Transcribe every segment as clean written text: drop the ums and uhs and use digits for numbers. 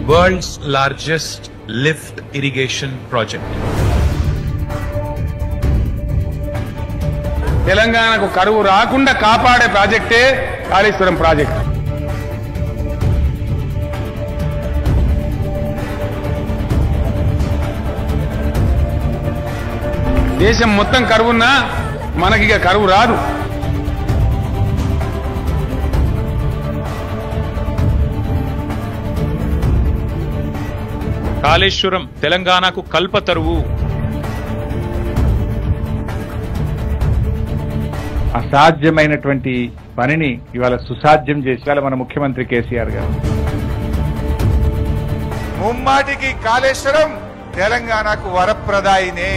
world's largest lift irrigation project. తెలంగాణకు కరువు రాకుండా కాపాడే ప్రాజెక్టే కాళేశ్వరం ప్రాజెక్ట్. దేశం మొత్తం కరువున్నా మనకిక కరువు రాదు. కాళేశ్వరం తెలంగాణకు కల్పతరువు. అసాధ్యమైనటువంటి పనిని ఇవాళ సుసాధ్యం చేసి మన ముఖ్యమంత్రి కేసీఆర్ గారు ముమ్మాటికి కాళేశ్వరం తెలంగాణకు వరప్రదాయినే.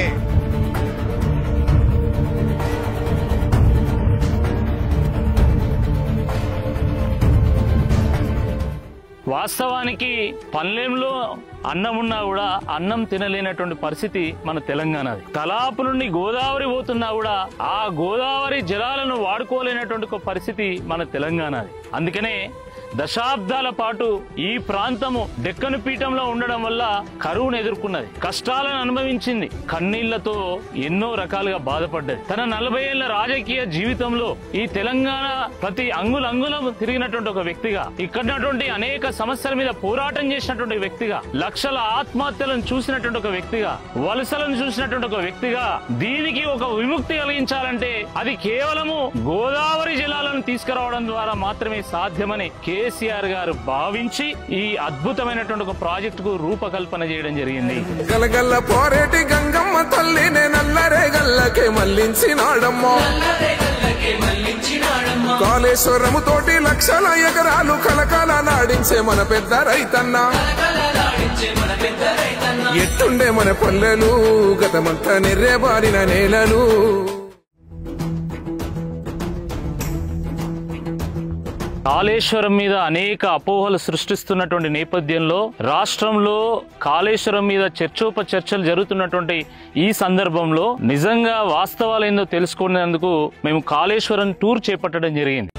వాస్తవానికి పల్లెంలో అన్నం ఉన్నా కూడా అన్నం తినలేనటువంటి పరిస్థితి మన తెలంగాణది. తలాపు నుండి గోదావరి పోతున్నా కూడా ఆ గోదావరి జలాలను వాడుకోలేనటువంటి ఒక పరిస్థితి మన తెలంగాణది. అందుకనే దశాబ్దాల పాటు ఈ ప్రాంతము డెక్కను పీఠంలో ఉండడం వల్ల కరువును ఎదుర్కొన్నది, కష్టాలను అనుభవించింది, కన్నీళ్లతో ఎన్నో రకాలుగా బాధపడ్డది. తన 40 ఏళ్ల రాజకీయ జీవితంలో ఈ తెలంగాణ ప్రతి అంగుళంగుళం తిరిగినటువంటి ఒక వ్యక్తిగా, ఇక్కడున్నటువంటి అనేక సమస్యల మీద పోరాటం చేసినటువంటి వ్యక్తిగా, లక్షల ఆత్మహత్యలను చూసినటువంటి ఒక వ్యక్తిగా, వలసలను చూసినటువంటి ఒక వ్యక్తిగా, దీనికి ఒక విముక్తి కలిగించాలంటే అది కేవలము గోదావరి జలాలను తీసుకురావడం ద్వారా మాత్రమే సాధ్యమని కేసీఆర్ గారు భావించి ఈ అద్భుతమైనటువంటి ఒక ప్రాజెక్టుకు రూపకల్పన చేయడం జరిగింది. గలగల్ల పోరేటి గంగమ్మ తల్లినే నల్లరే గల్లకే మళ్లించినాడమ్మో. కాళేశ్వరము తోటి లక్షల ఎకరాలు కలకాల నాడించే మన పెద్ద రైతన్న. ఎట్టుండే మన పల్లెలు గతమంతా నెర్రేబారిన నేలలు. కాళేశ్వరం మీద అనేక అపోహలు సృష్టిస్తున్నటువంటి నేపథ్యంలో రాష్ట్రంలో కాళేశ్వరం మీద చర్చోపచర్చలు జరుగుతున్నటువంటి ఈ సందర్భంలో నిజంగా వాస్తవాలు ఏందో తెలుసుకునేందుకు మేము కాళేశ్వరం టూర్ చేపట్టడం జరిగింది.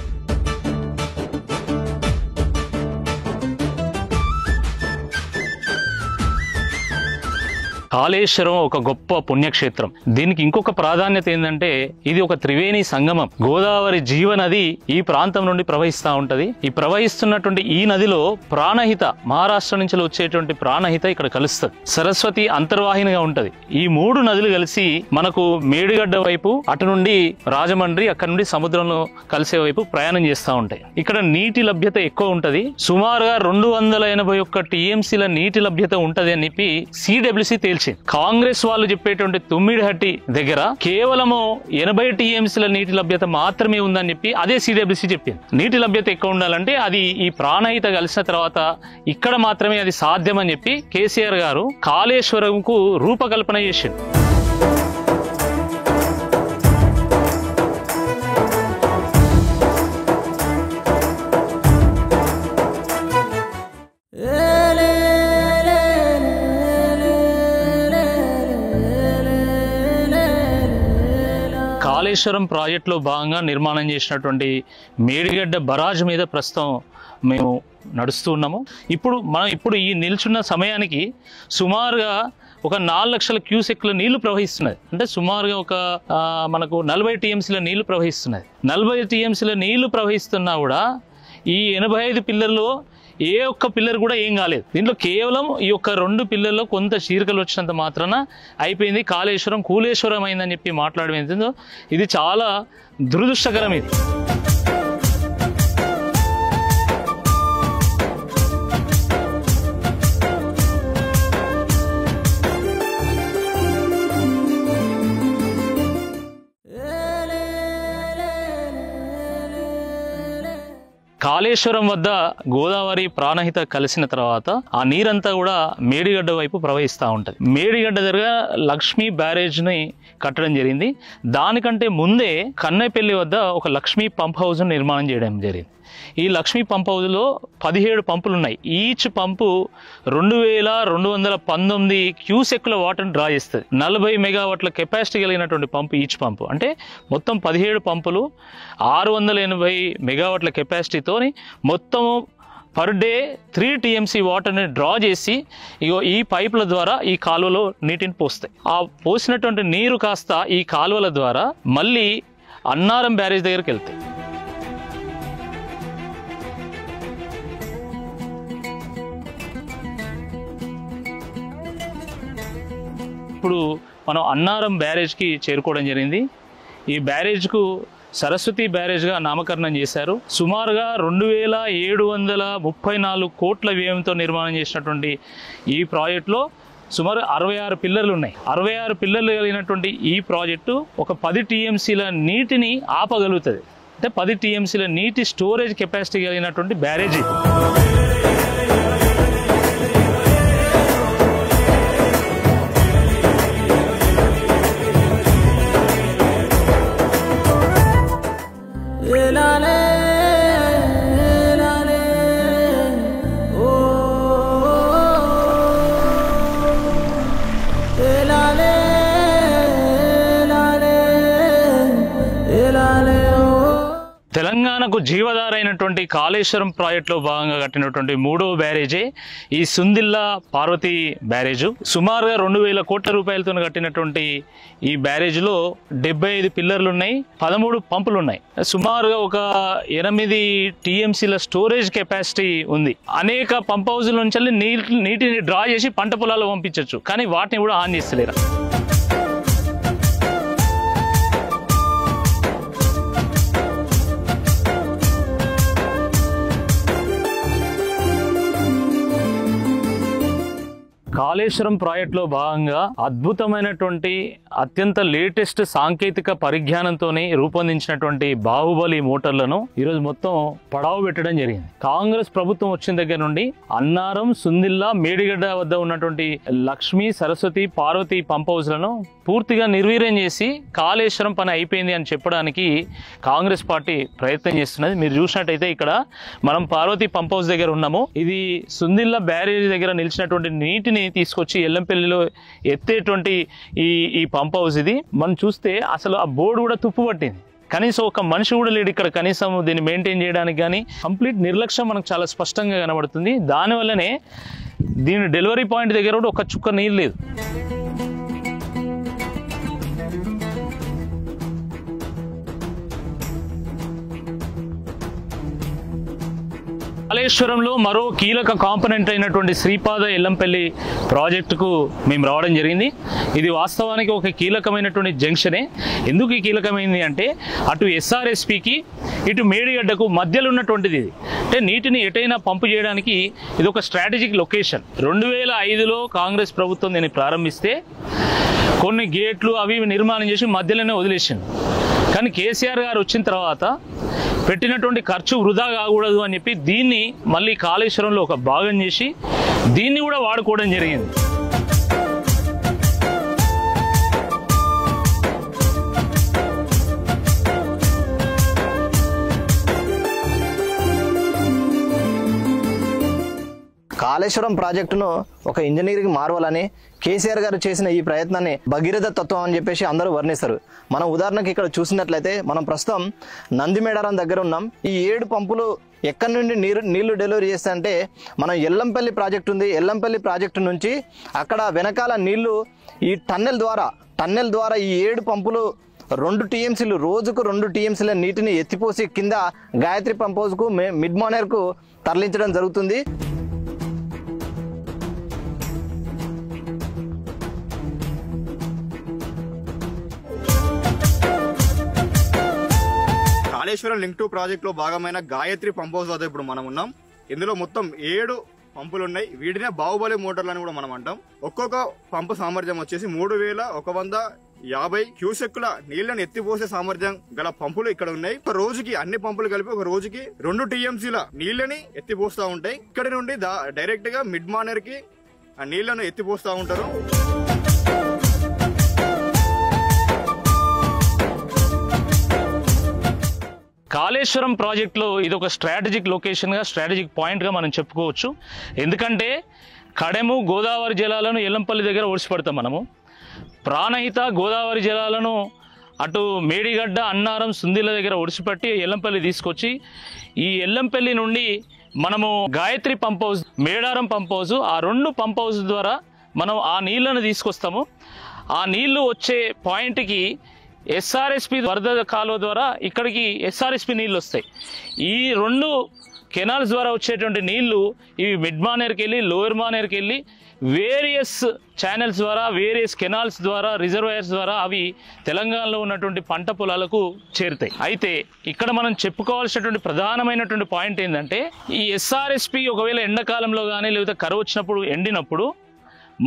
కాళేశ్వరం ఒక గొప్ప పుణ్యక్షేత్రం. దీనికి ఇంకొక ప్రాధాన్యత ఏంటంటే ఇది ఒక త్రివేణి సంగమం. గోదావరి జీవనది ఈ ప్రాంతం నుండి ప్రవహిస్తూ ఉంటది. ఈ ప్రవహిస్తున్నటువంటి ఈ నదిలో ప్రాణహిత, మహారాష్ట్ర నుంచి వచ్చేటువంటి ప్రాణహిత ఇక్కడ కలుస్తుంది. సరస్వతి అంతర్వాహినిగా ఉంటది. ఈ 3 నదులు కలిసి మనకు మేడిగడ్డ వైపు, అటు నుండి రాజమండ్రి, అక్కడ నుండి సముద్రంలో కలిసే వైపు ప్రయాణం చేస్తూ ఉంటాయి. ఇక్కడ నీటి లభ్యత ఎక్కువ ఉంటది. సుమారుగా 281 టీఎంసీల నీటి లభ్యత ఉంటది అని చెప్పి సిడబ్ల్యూసీ తేల్చింది. కాంగ్రెస్ వాళ్ళు చెప్పేటువంటి తుమ్మిడిహట్టి దగ్గర కేవలము 80 టీఎంసీల నీటి లభ్యత మాత్రమే ఉందని చెప్పి అదే సిడబ్ల్యూసీ చెప్పింది. నీటి లభ్యత ఎక్కువ ఉండాలంటే అది ఈ ప్రాణహిత కలిసిన తర్వాత ఇక్కడ మాత్రమే అది సాధ్యమని చెప్పి కేసీఆర్ గారు కాళేశ్వరంకు రూపకల్పన చేసింది. కాళేశ్వరం ప్రాజెక్టులో భాగంగా నిర్మాణం చేసినటువంటి మేడిగడ్డ బరాజ్ మీద ప్రస్తుతం మేము నడుస్తూ ఉన్నాము. ఇప్పుడు ఈ నిల్చున్న సమయానికి సుమారుగా ఒక 4 లక్షల క్యూసెక్ల నీళ్లు ప్రవహిస్తున్నది. అంటే సుమారుగా ఒక మనకు 40 టీఎంసీల నీళ్లు ప్రవహిస్తున్నది. 40 టీఎంసీల నీళ్లు ప్రవహిస్తున్నా కూడా ఈ 85 పిల్లర్లో ఏ ఒక్క పిల్లర్ కూడా ఏం కాలేదు. దీంట్లో కేవలం ఈ యొక్క 2 పిల్లర్లో కొంత చీరికలు వచ్చినంత మాత్రాన అయిపోయింది, కాళేశ్వరం కూలేశ్వరం అయిందని చెప్పి మాట్లాడడం ఏంటో ఇది చాలా దురదృష్టకరం. ఇది కాళేశ్వరం వద్ద గోదావరి ప్రాణహిత కలిసిన తర్వాత ఆ నీరంతా కూడా మేడిగడ్డ వైపు ప్రవహిస్తూ ఉంటుంది. మేడిగడ్డ దగ్గర లక్ష్మీ బ్యారేజ్ని కట్టడం జరిగింది. దానికంటే ముందే కన్నెపల్లి వద్ద ఒక లక్ష్మీ పంప్ హౌస్ నిర్మాణం చేయడం జరిగింది. ఈ లక్ష్మీ పంప్ హౌస్లో 17 పంపులు ఉన్నాయి. ఈచ్ పంపు 2219 క్యూసెక్ల వాటర్ని డ్రా చేస్తుంది. 40 మెగావాట్ల కెపాసిటీ కలిగినటువంటి పంపు ఈచ్ పంపు. అంటే మొత్తం 17 పంపులు 680 మెగావాట్ల కెపాసిటీతో మొత్తము పర్ డే 3 TMC వాటర్ని డ్రా చేసి ఈ పైపుల ద్వారా ఈ కాలువలో నీటిని పోస్తాయి. ఆ పోసినటువంటి నీరు కాస్త ఈ కాలువల ద్వారా మళ్ళీ అన్నారం బ్యారేజ్ దగ్గరికి వెళ్తాయి. ఇప్పుడు మనం అన్నారం బ్యారేజ్కి చేరుకోవడం జరిగింది. ఈ బ్యారేజ్కు సరస్వతి బ్యారేజ్గా నామకరణం చేశారు. సుమారుగా 2734 కోట్ల వ్యయంతో నిర్మాణం చేసినటువంటి ఈ ప్రాజెక్టులో సుమారు 66 పిల్లర్లు ఉన్నాయి. 66 పిల్లర్లు కలిగినటువంటి ఈ ప్రాజెక్టు ఒక 10 TMCల నీటిని ఆపగలుగుతుంది. అంటే 10 TMCల నీటి స్టోరేజ్ కెపాసిటీ కలిగినటువంటి బ్యారేజీ. తెలంగాణకు జీవధారైనటువంటి కాళేశ్వరం ప్రాజెక్టులో భాగంగా కట్టినటువంటి 3వ బ్యారేజే ఈ సుందిల్లా పార్వతి బ్యారేజు. సుమారుగా 2000 కోట్ల రూపాయలతో కట్టినటువంటి ఈ బ్యారేజ్లో 75 పిల్లర్లు ఉన్నాయి, 13 పంపులు ఉన్నాయి. సుమారుగా ఒక 8 TMCల స్టోరేజ్ కెపాసిటీ ఉంది. అనేక పంప్ హౌజుల నుంచి నీటిని డ్రా చేసి పంట పొలాల్లో పంపించవచ్చు, కానీ వాటిని కూడా ఆన్ చేస్తలేరు. కాళేశ్వరం ప్రాజెక్టులో భాగంగా అద్భుతమైనటువంటి అత్యంత లేటెస్ట్ సాంకేతిక పరిజ్ఞానంతోనే రూపొందించినటువంటి బాహుబలి మోటార్లను ఈరోజు మొత్తం పడావు పెట్టడం జరిగింది. కాంగ్రెస్ ప్రభుత్వం వచ్చిన దగ్గర నుండి అన్నారం, సుందిల్లా, మేడిగడ్డ వద్ద ఉన్నటువంటి లక్ష్మీ, సరస్వతి, పార్వతి పంప్ హౌస్లను పూర్తిగా నిర్వీర్యం చేసి కాళేశ్వరం పని అయిపోయింది అని చెప్పడానికి కాంగ్రెస్ పార్టీ ప్రయత్నం చేస్తున్నది. మీరు చూసినట్టయితే ఇక్కడ మనం పార్వతి పంప్ హౌస్ దగ్గర ఉన్నాము. ఇది సుందిల్లా బ్యారేజ్ దగ్గర నిలిచినటువంటి నీటిని తీసుకొచ్చి ఎల్లంపల్లిలో ఎత్తేటువంటి ఈ పంప్ హౌస్ ఇది. మనం చూస్తే అసలు ఆ బోర్డు కూడా తుప్పు పట్టింది. కనీసం ఒక మనిషి కూడా లేడు ఇక్కడ కనీసం దీన్ని మెయింటైన్ చేయడానికి. కానీ కంప్లీట్ నిర్లక్ష్యం మనకు చాలా స్పష్టంగా కనబడుతుంది. దానివల్లనే దీని డెలివరీ పాయింట్ దగ్గర కూడా ఒక చుక్క నీరు లేదు. కాళేశ్వరంలో మరో కీలక కాంపోనెంట్ అయినటువంటి శ్రీపాద ఎల్లంపల్లి ప్రాజెక్టుకు మేము రావడం జరిగింది. ఇది వాస్తవానికి ఒక కీలకమైనటువంటి జంక్షనే. ఎందుకు ఈ కీలకమైంది అంటే అటు SRSPకి ఇటు మేడిగడ్డకు మధ్యలో ఉన్నటువంటిది ఇది. అంటే నీటిని ఎటైనా పంపు చేయడానికి ఇది ఒక స్ట్రాటజిక్ లొకేషన్. 2005లో కాంగ్రెస్ ప్రభుత్వం దీన్ని ప్రారంభిస్తే కొన్ని గేట్లు అవి నిర్మాణం చేసి మధ్యలోనే వదిలేసింది. కానీ కేసీఆర్ గారు వచ్చిన తర్వాత పెట్టినటువంటి ఖర్చు వృధా కాకూడదు అని చెప్పి దీన్ని మళ్ళీ కాళేశ్వరంలో ఒక భాగం చేసి దీన్ని కూడా వాడుకోవడం జరిగింది. కాళేశ్వరం ప్రాజెక్టును ఒక ఇంజనీరింగ్ మార్వల్ కేసీఆర్ గారు చేసిన ఈ ప్రయత్నాన్ని భగీరథ తత్వం అని చెప్పేసి అందరూ వర్ణిస్తారు. మనం ఉదాహరణకి ఇక్కడ చూసినట్లయితే మనం ప్రస్తుతం నందిమేడారం దగ్గర ఉన్నాం. ఈ 7 పంపులు ఎక్కడి నుండి నీళ్లు డెలివరీ చేస్తాయంటే మనం ఎల్లంపల్లి ప్రాజెక్టు ఉంది. ఎల్లంపల్లి ప్రాజెక్టు నుంచి అక్కడ వెనకాల నీళ్లు ఈ టన్నెల్ ద్వారా ఈ 7 పంపులు 2 TMCలు రోజుకు 2 TMCల నీటిని ఎత్తిపోసి కింద గాయత్రి పంప్ హౌస్కు మిడ్ మానేర్కు తరలించడం జరుగుతుంది. కాళేశ్వరం లింక్ 2 ప్రాజెక్ట్ లో భాగమైన గాయత్రి పంప్ హౌస్ వద్ద ఇప్పుడు మనం ఉన్నాం. ఇందులో మొత్తం 7 పంపులు ఉన్నాయి. వీటినే బాహుబలి మోటార్లు అని కూడా మనం అంటాం. ఒక్కొక్క పంపు సామర్థ్యం వచ్చేసి 3150 క్యూసెక్కుల నీళ్లను ఎత్తిపోసే సామర్థ్యం గల పంపులు ఇక్కడ ఉన్నాయి. ఒక రోజుకి అన్ని పంపులు కలిపి ఒక రోజుకి 2 TMCల నీళ్లని ఎత్తిపోస్తా ఉంటాయి. ఇక్కడ నుండి డైరెక్ట్ గా మిడ్ మానేర్ కి ఆ నీళ్లను ఎత్తిపోస్తా ఉంటారు. కాళేశ్వరం ప్రాజెక్టులో ఇది ఒక స్ట్రాటజిక్ లొకేషన్గా, స్ట్రాటజిక్ పాయింట్గా మనం చెప్పుకోవచ్చు. ఎందుకంటే కడెము గోదావరి జలాలను ఎల్లంపల్లి దగ్గర ఓడిసిపడతాం మనము. ప్రాణహిత గోదావరి జలాలను అటు మేడిగడ్డ, అన్నారం, సుందిల దగ్గర ఒడిసిపట్టి ఎల్లంపల్లి తీసుకొచ్చి ఈ ఎల్లంపల్లి నుండి మనము Gayatri pump house, Medaram pump house, ఆ 2 పంప్ హౌస్ ద్వారా మనం ఆ నీళ్లను తీసుకొస్తాము. ఆ నీళ్లు వచ్చే పాయింట్కి ఎస్ఆర్ఎస్పి వరద కాలువ ద్వారా ఇక్కడికి ఎస్ఆర్ఎస్పి నీళ్ళు వస్తాయి. ఈ 2 కెనాల్స్ ద్వారా వచ్చేటువంటి నీళ్లు ఇవి మిడ్ మానేర్కి వెళ్ళి లోయర్ మానేర్కి వెళ్ళి వేరియస్ ఛానల్స్ ద్వారా, వేరియస్ కెనాల్స్ ద్వారా, రిజర్వాయర్స్ ద్వారా అవి తెలంగాణలో ఉన్నటువంటి పంట పొలాలకు చేరుతాయి. అయితే ఇక్కడ మనం చెప్పుకోవాల్సినటువంటి ప్రధానమైనటువంటి పాయింట్ ఏంటంటే, ఈ ఎస్ఆర్ఎస్పి ఒకవేళ ఎండాకాలంలో కానీ లేకపోతే కరువు వచ్చినప్పుడు ఎండినప్పుడు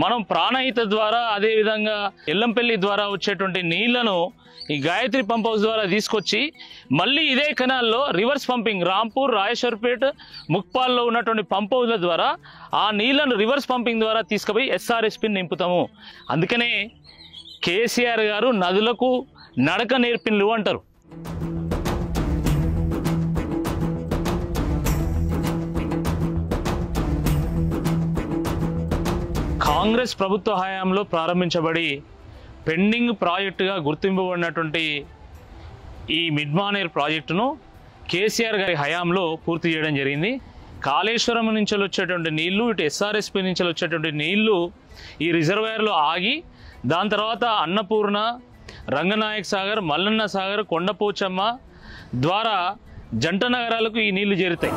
మనం ప్రాణహిత ద్వారా, అదేవిధంగా ఎల్లంపల్లి ద్వారా వచ్చేటువంటి నీళ్లను ఈ గాయత్రి పంప్ హౌస్ ద్వారా తీసుకొచ్చి మళ్ళీ ఇదే కెనాల్లో రివర్స్ పంపింగ్ రాంపూర్, రాయేశ్వర్పేట్, ముక్పాల్లో ఉన్నటువంటి పంప్ హౌస్ల ద్వారా ఆ నీళ్లను రివర్స్ పంపింగ్ ద్వారా తీసుకుపోయి ఎస్ఆర్ఎస్పిని నింపుతాము. అందుకనే కేసీఆర్ గారు నదులకు నడక నేర్పిన్లు అంటారు. కాంగ్రెస్ ప్రభుత్వ హయాంలో ప్రారంభించబడి పెండింగ్ ప్రాజెక్టుగా గుర్తింపబడినటువంటి ఈ మిడ్ మానేర్ ప్రాజెక్టును కేసీఆర్ గారి హయాంలో పూర్తి చేయడం జరిగింది. కాళేశ్వరం నుంచి వచ్చేటువంటి నీళ్లు, ఇటు ఎస్ఆర్ఎస్పి నుంచి వచ్చేటువంటి నీళ్లు ఈ రిజర్వాయర్లో ఆగి దాని తర్వాత అన్నపూర్ణ, రంగనాయక్ సాగర్, మల్లన్న సాగర్, కొండపోచమ్మ ద్వారా జంట నగరాలకు ఈ నీళ్లు చేరుతాయి.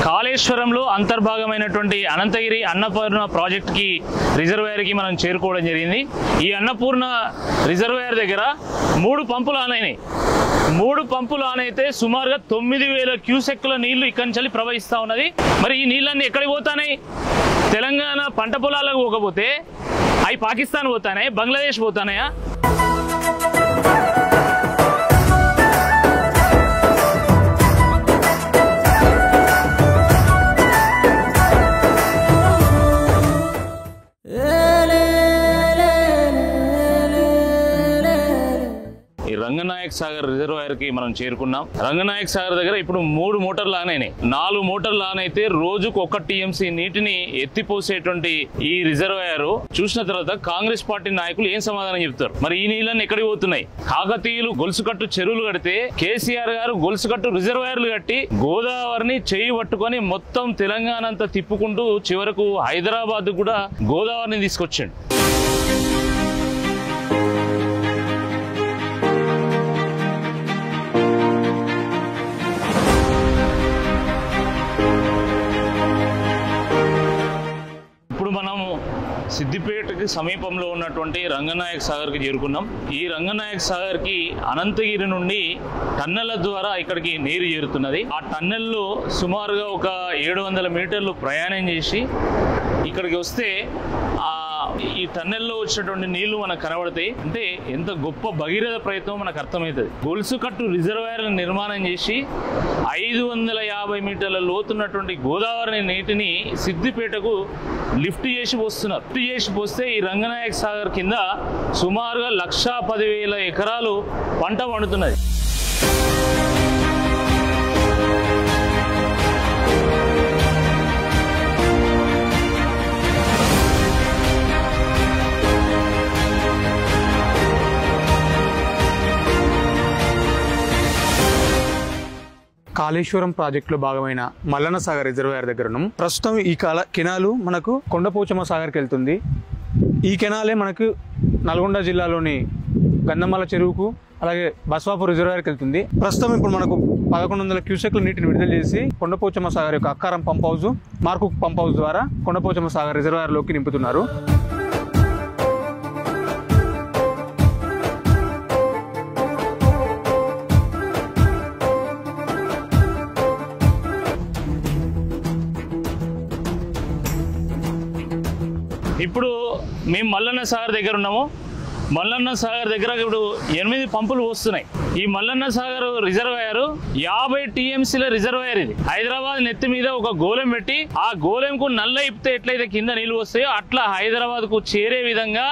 కాళేశ్వరంలో అంతర్భాగమైనటువంటి అనంతగిరి అన్నపూర్ణ ప్రాజెక్ట్కి రిజర్వాయర్కి మనం చేరుకోవడం జరిగింది. ఈ అన్నపూర్ణ రిజర్వాయర్ దగ్గర 3 పంపులు ఆన్ అయినాయి. 3 పంపులు ఆన్ అయితే సుమారుగా 9,000 క్యూసెక్కుల నీళ్లు ఇక్కడి నుంచి ప్రవహిస్తూ ఉన్నది. మరి ఈ నీళ్ళన్నీ ఎక్కడికి పోతాయి? తెలంగాణ పంట పొలాలకు పోకపోతే అవి పాకిస్తాన్ పోతానాయి, బంగ్లాదేశ్ పోతానాయా? రంగనాయక్ సాగర్ రిజర్వాయర్ కి మనం చేరుకున్నాం. రంగనాయక్ సాగర్ దగ్గర ఇప్పుడు 3 మోటార్లు ఆన్ అయినాయి. 4 మోటార్లు ఆన్ అయితే రోజుకు 1 టీఎంసీ నీటిని ఎత్తిపోసేటువంటి ఈ రిజర్వాయర్ చూసిన తర్వాత కాంగ్రెస్ పార్టీ నాయకులు ఏం సమాధానం చెప్తారు? మరి ఈ నీళ్ళని ఎక్కడికి పోతున్నాయి? కాకతీయులు గొలుసుకట్టు చెరువులు కడితే కేసీఆర్ గారు గొలుసుకట్టు రిజర్వాయర్లు కట్టి గోదావరిని చేయి పట్టుకొని మొత్తం తెలంగాణ అంతా తిప్పుకుంటూ చివరకు హైదరాబాద్ కూడా గోదావరిని తీసుకొచ్చాడు. సిద్దిపేటకి సమీపంలో ఉన్నటువంటి రంగనాయక్ సాగర్కి చేరుకున్నాం. ఈ రంగనాయక్ సాగర్కి అనంతగిరి నుండి టన్నెల ద్వారా ఇక్కడికి నీరు చేరుతున్నది. ఆ టన్నెల్లో సుమారుగా ఒక 700 మీటర్లు ప్రయాణం చేసి ఇక్కడికి వస్తే ఈ టన్నెల్లో వచ్చినటువంటి నీళ్లు మనకు కనబడతాయి. అంటే ఎంత గొప్ప భగీరథ ప్రయత్నం మనకు అర్థమవుతుంది. గొలుసుకట్టు రిజర్వాయర్లను నిర్మాణం చేసి 550 మీటర్ల లోతున్నటువంటి గోదావరి నీటిని సిద్దిపేటకు లిఫ్ట్ చేసి పోస్తున్నారు. లిఫ్ట్ చేసి పోస్తే ఈ రంగనాయక్ సాగర్ కింద సుమారుగా 1,10,000 ఎకరాలు పంట పండుతున్నది. కాళేశ్వరం ప్రాజెక్టులో భాగమైన మల్లన్న సాగర్ రిజర్వాయర్ దగ్గర ఉన్నాం. ప్రస్తుతం ఈ కెనాలు మనకు కొండపోచమ్మ సాగర్కి వెళ్తుంది. ఈ కెనాలే మనకు నల్గొండ జిల్లాలోని గంధమల్ల చెరువుకు అలాగే బస్వాపూర్ రిజర్వాయర్కి వెళ్తుంది. ప్రస్తుతం ఇప్పుడు మనకు 1100 క్యూసెక్ల నీటిని విడుదల చేసి కొండపోచమ్మ సాగర్ యొక్క Akkaram pump house, Markook pump house ద్వారా కొండపోచమ్మ సాగర్ రిజర్వాయర్లోకి నింపుతున్నారు. ఇప్పుడు మేము మల్లన్న సాగర్ దగ్గర ఉన్నాము. మల్లన్న సాగర్ దగ్గర ఇప్పుడు 8 పంపులు వస్తున్నాయి. ఈ మల్లన్న సాగర్ రిజర్వాయర్ 50 టీఎంసీల రిజర్వాయర్. ఇది హైదరాబాద్ నెత్తి మీద ఒక గోళం పెట్టి ఆ గోళంకు నల్ల ఇప్పితే ఎట్లయితే కింద నీళ్లు వస్తాయో అట్లా హైదరాబాద్ కు చేరే విధంగా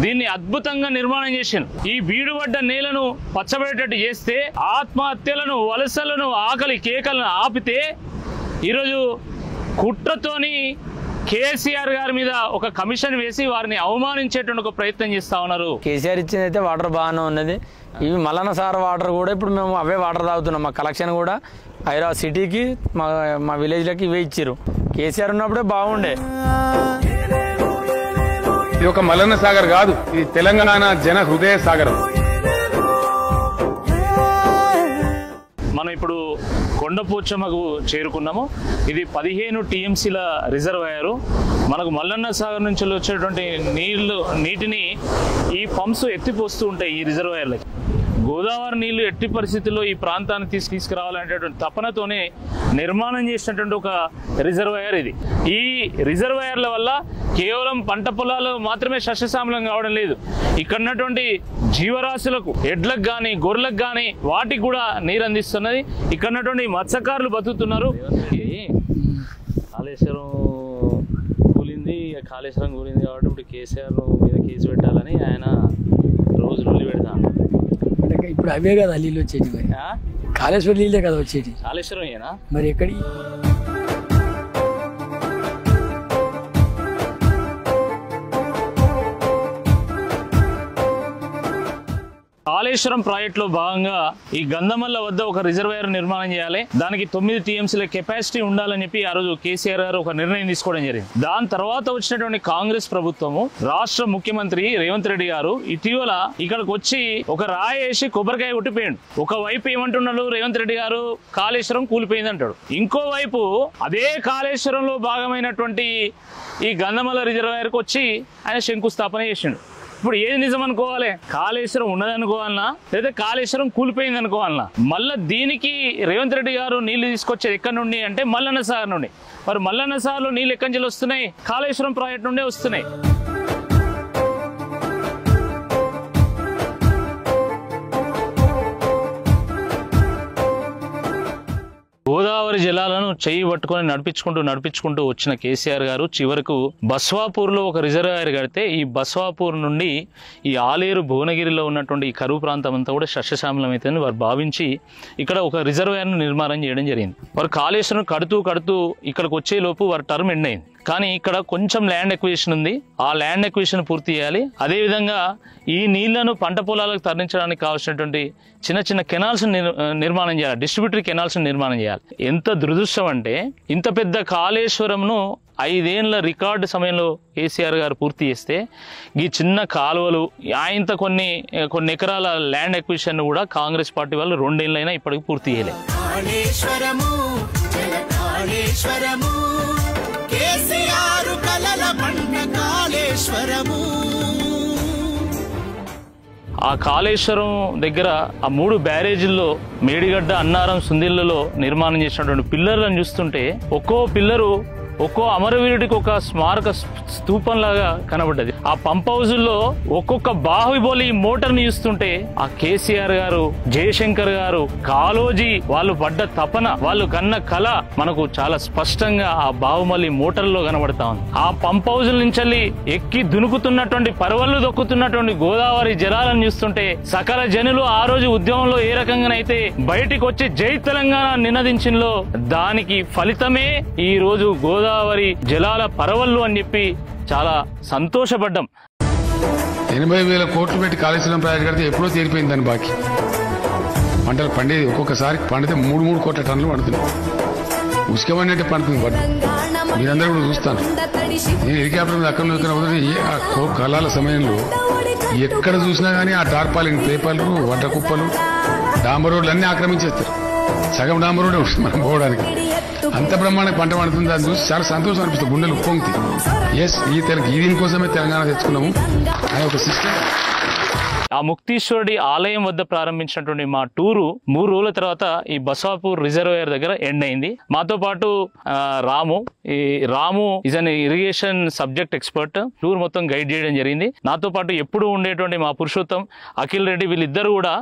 దీన్ని అద్భుతంగా నిర్మాణం చేశాను. ఈ బీడుబడ్డ నేలను పచ్చబడేటట్టు చేస్తే, ఆత్మహత్యలను, వలసలను, ఆకలి కేకలను ఆపితే ఈరోజు కుట్రతోని కేసీఆర్ గారి మీద ఒక కమిషన్ వేసి వారిని అవమానించేటువంటి ఒక ప్రయత్నం చేస్తా ఉన్నారు. కేసీఆర్ ఇచ్చింది అయితే వాటర్ బాగానే ఉన్నది. ఇవి మల్లన్న సార్ వాటర్ కూడా ఇప్పుడు మేము అవే వాటర్ తాగుతున్నాం. మా కలెక్షన్ కూడా హైదరాబాద్ సిటీకి మా విలేజ్లకి ఇవే ఇచ్చారు. కేసీఆర్ ఉన్నప్పుడే బాగుండే. ఇది ఒక మల్లన్న సాగర్ కాదు, ఇది తెలంగాణ జన హృదయ సాగరం. మనం ఇప్పుడు కొండపోచమ్మకు చేరుకున్నాము. ఇది 15 టీఎంసీల రిజర్వాయరు. మనకు మల్లన్న సాగర్ నుంచి వచ్చేటువంటి నీటిని ఈ పంప్స్ ఎత్తిపోస్తూ ఉంటాయి ఈ రిజర్వాయర్లకి. గోదావరి నీళ్లు ఎట్టి పరిస్థితుల్లో ఈ ప్రాంతాన్ని తీసుకురావాలనేటువంటి తపనతోనే నిర్మాణం చేసినటువంటి ఒక రిజర్వాయర్ ఇది. ఈ రిజర్వాయర్ల వల్ల కేవలం పంట పొలాలు మాత్రమే సస్యశ్యామలం కావడం లేదు, ఇక్కడ ఉన్నటువంటి జీవరాశులకు, ఎడ్లకు కానీ గొర్రెలకు కానీ వాటికి కూడా నీరు అందిస్తున్నది. ఇక్కడ ఉన్నటువంటి మత్స్యకారులు బతుకుతున్నారు. కాళేశ్వరం కూలింది, కాళేశ్వరం కూలింది కాబట్టి ఇప్పుడు కేసీఆర్ మీద కేసు పెట్టాలని ఆయన రోజు రోజులు పెడతాను. ఇప్పుడు అవే కదా నీళ్ళు వచ్చేటి, మరి కాళేశ్వరం నీళ్ళే కదా వచ్చేటి. కాళేశ్వరం ఏనా మరి ఎక్కడి? కాళేశ్వరం ప్రాజెక్టులో భాగంగా ఈ గంధమల్ల వద్ద ఒక రిజర్వాయర్ నిర్మాణం చేయాలి, దానికి 9 టీఎంసీల కెపాసిటీ ఉండాలని చెప్పి ఆ రోజు కేసీఆర్ గారు ఒక నిర్ణయం తీసుకోవడం జరిగింది. దాని తర్వాత వచ్చినటువంటి కాంగ్రెస్ ప్రభుత్వము, రాష్ట్ర ముఖ్యమంత్రి రేవంత్ రెడ్డి గారు ఇటీవల ఇక్కడికి వచ్చి ఒక రాయి వేసి కొబ్బరికాయ కొట్టిపోయాడు. ఒకవైపు ఏమంటున్నాడు రేవంత్ రెడ్డి గారు, కాళేశ్వరం కూలిపోయింది అంటాడు. ఇంకోవైపు అదే కాళేశ్వరంలో భాగమైనటువంటి ఈ గంధమల్ల రిజర్వాయర్కి వచ్చి ఆయన శంకుస్థాపన చేసిండు. ఇప్పుడు ఏది నిజం అనుకోవాలి? కాళేశ్వరం ఉన్నదనుకోవాలన్నా లేదా కాళేశ్వరం కూలిపోయింది అనుకోవాలన్నా? మళ్ళీ దీనికి రేవంత్ రెడ్డి గారు నీళ్లు తీసుకొచ్చేది ఎక్కడి నుండి అంటే మల్లన్న సాగర్ నుండి. మరి మల్లన్న సాగర్లో నీళ్ళు ఎక్కడి నుంచి వస్తున్నాయి? కాళేశ్వరం ప్రాజెక్ట్ నుండే వస్తున్నాయి. గోదావరి జలాలను చెయ్యి పట్టుకొని నడిపించుకుంటూ వచ్చిన కేసీఆర్ గారు చివరకు బస్వాపూర్లో ఒక రిజర్వాయర్ కడితే ఈ బస్వాపూర్ నుండి ఈ ఆలేరు భువనగిరిలో ఉన్నటువంటి ఈ కరువు ప్రాంతం అంతా కూడా సస్యశ్యామలం అవుతుందని వారు భావించి ఇక్కడ ఒక రిజర్వాయర్ను నిర్మాణం చేయడం జరిగింది. వారు కాళేశ్వరం కడుతూ ఇక్కడికి వచ్చే లోపు వారి టర్మ్ ఎండ్ అయింది. కానీ ఇక్కడ కొంచెం ల్యాండ్ ఎక్విజిషన్ ఉంది, ఆ ల్యాండ్ ఎక్విజిషన్ పూర్తి చేయాలి. అదేవిధంగా ఈ నీళ్లను పంట పొలాలకు తరలించడానికి కావాల్సినటువంటి చిన్న కెనాల్స్ నిర్మాణం చేయాలి, డిస్ట్రిబ్యూటరీ కెనాల్స్ నిర్మాణం చేయాలి. ఎంత దురదృష్టం అంటే ఇంత పెద్ద కాళేశ్వరంను 5 ఏళ్ల రికార్డు సమయంలో కేసీఆర్ గారు పూర్తి చేస్తే ఈ చిన్న కాలువలు ఆయనతో కొన్ని ఎకరాల ల్యాండ్ ఎక్విజిషన్ కూడా కాంగ్రెస్ పార్టీ వాళ్ళు 2 ఏళ్ళైనా ఇప్పటికి పూర్తి చేయలేదు. ఆ కాళేశ్వరం దగ్గర ఆ 3 బ్యారేజీల్లో మేడిగడ్డ, అన్నారం, సుందిళ్లలో నిర్మాణం చేసినటువంటి పిల్లర్లను చూస్తుంటే ఒక్కో పిల్లరు ఒక్కో అమరవీరుడికి ఒక స్మారక స్తూపం లాగా కనబడ్డది. ఆ పంప్ హౌజుల్లో ఒక్కొక్క బాహుబలి మోటార్ని చూస్తుంటే ఆ కేసీఆర్ గారు, జయశంకర్ గారు, కాళోజీ వాళ్ళు పడ్డ తపన, వాళ్ళు కన్న కళ మనకు చాలా స్పష్టంగా ఆ బాహుబలి మోటార్లో కనబడతా ఉంది. ఆ పంప్ హౌజుల నుంచి ఎక్కి దునుకుతున్నటువంటి పరవళ్లు దొక్కుతున్నటువంటి గోదావరి జలాలను చూస్తుంటే సకల జనులు ఆ రోజు ఉద్యమంలో ఏ రకంగానైతే బయటికి వచ్చి జై తెలంగాణ నినదించిందో దానికి ఫలితమే ఈ రోజు గోదావరి జలాల పరవళ్ళు అని చెప్పి చాలా సంతోషపడ్డాం. 80,000 కోట్లు పెట్టి కాళేశ్వరం ప్రాజెక్ట్ కడితే ఎప్పుడో తీరిపోయింది దాని బాకీ. పంటలు పండేది ఒక్కొక్కసారి పండితే 3 కోట్ల టన్నులు పండుతున్నాయి. ఉసుకమన్నట్టే పండుతుంది పంట. మీరందరూ కూడా చూస్తాను. నేను హెలికాప్టర్ అక్కడ కళాల సమయంలో ఎక్కడ చూసినా కానీ ఆ టార్పాలిన్ పేపర్లు, వడ్డ కుప్పలు, డాంబర్ రోడ్లు అన్ని ఆక్రమించేస్తారు. సగం డాంబర్ రోడ్డే ఉంటుంది మనం పోవడానికి. అంత బ్రహ్మాండ పంట పండుతుంది. దాన్ని చూసి చాలా సంతోషం అనిపిస్తుంది, గుండెలు ఉప్పొంగుతాయి. ఎస్, ఈ దీనికోసమే తెలంగాణ తెచ్చుకున్నాము అనే ఒక సిస్టమ్. ఆ ముక్తీశ్వరుడి ఆలయం వద్ద ప్రారంభించినటువంటి మా టూరు 3 రోజుల తర్వాత ఈ బసాపూర్ రిజర్వాయర్ దగ్గర ఎండ్ అయింది. మాతో పాటు Ramu is an irrigation subject expert. Tour మొత్తం గైడ్ చేయడం జరిగింది. నాతో పాటు ఎప్పుడు ఉండేటువంటి మా పురుషోత్తం, అఖిల్ రెడ్డి, వీళ్ళిద్దరు కూడా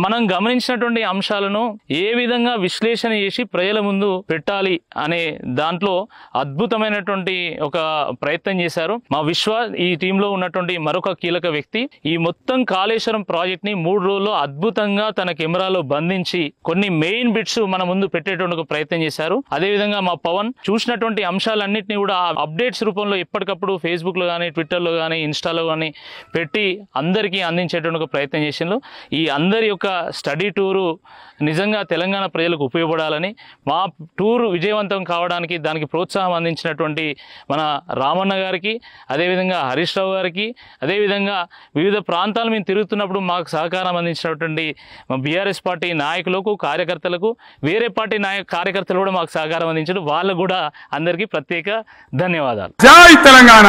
మనం గమనించినటువంటి అంశాలను ఏ విధంగా విశ్లేషణ చేసి ప్రజల ముందు పెట్టాలి అనే దాంట్లో అద్భుతమైనటువంటి ఒక ప్రయత్నం చేశారు. మా విశ్వ ఈ టీంలో ఉన్నటువంటి మరొక కీలక వ్యక్తి. ఈ మొత్తం కాళేశ్వరం ప్రాజెక్ట్ ని 3 రోజుల్లో అద్భుతంగా తన కెమెరాలో బంధించి కొన్ని మెయిన్ బిట్స్ మన ముందు పెట్టేటువంటి ప్రయత్నం చేశారు. అదేవిధంగా మా పవన్ చూసినటువంటి అంశాలన్నింటినీ కూడా అప్డేట్స్ రూపంలో ఎప్పటికప్పుడు ఫేస్బుక్ లో కానీ, ట్విట్టర్లో కానీ, ఇన్స్టాలో కానీ పెట్టి అందరికీ అందించేటువంటి ప్రయత్నం చేసిండ్రు. ఈ అందరి యొక్క స్టడీ టూరు నిజంగా తెలంగాణ ప్రజలకు ఉపయోగపడాలని, మా టూరు విజయవంతం కావడానికి దానికి ప్రోత్సాహం అందించినటువంటి మన రామన్న గారికి, అదేవిధంగా హరీష్ రావు గారికి, అదేవిధంగా వివిధ ప్రాంతాలు మేము తిరుగుతున్నప్పుడు మాకు సహకారం అందించినటువంటి మా బీఆర్ఎస్ పార్టీ నాయకులకు, కార్యకర్తలకు, వేరే పార్టీ కార్యకర్తలు కూడా మాకు సహకారం అందించారు. వాళ్ళకు కూడా అందరికీ ప్రత్యేక ధన్యవాదాలు. జై తెలంగాణ.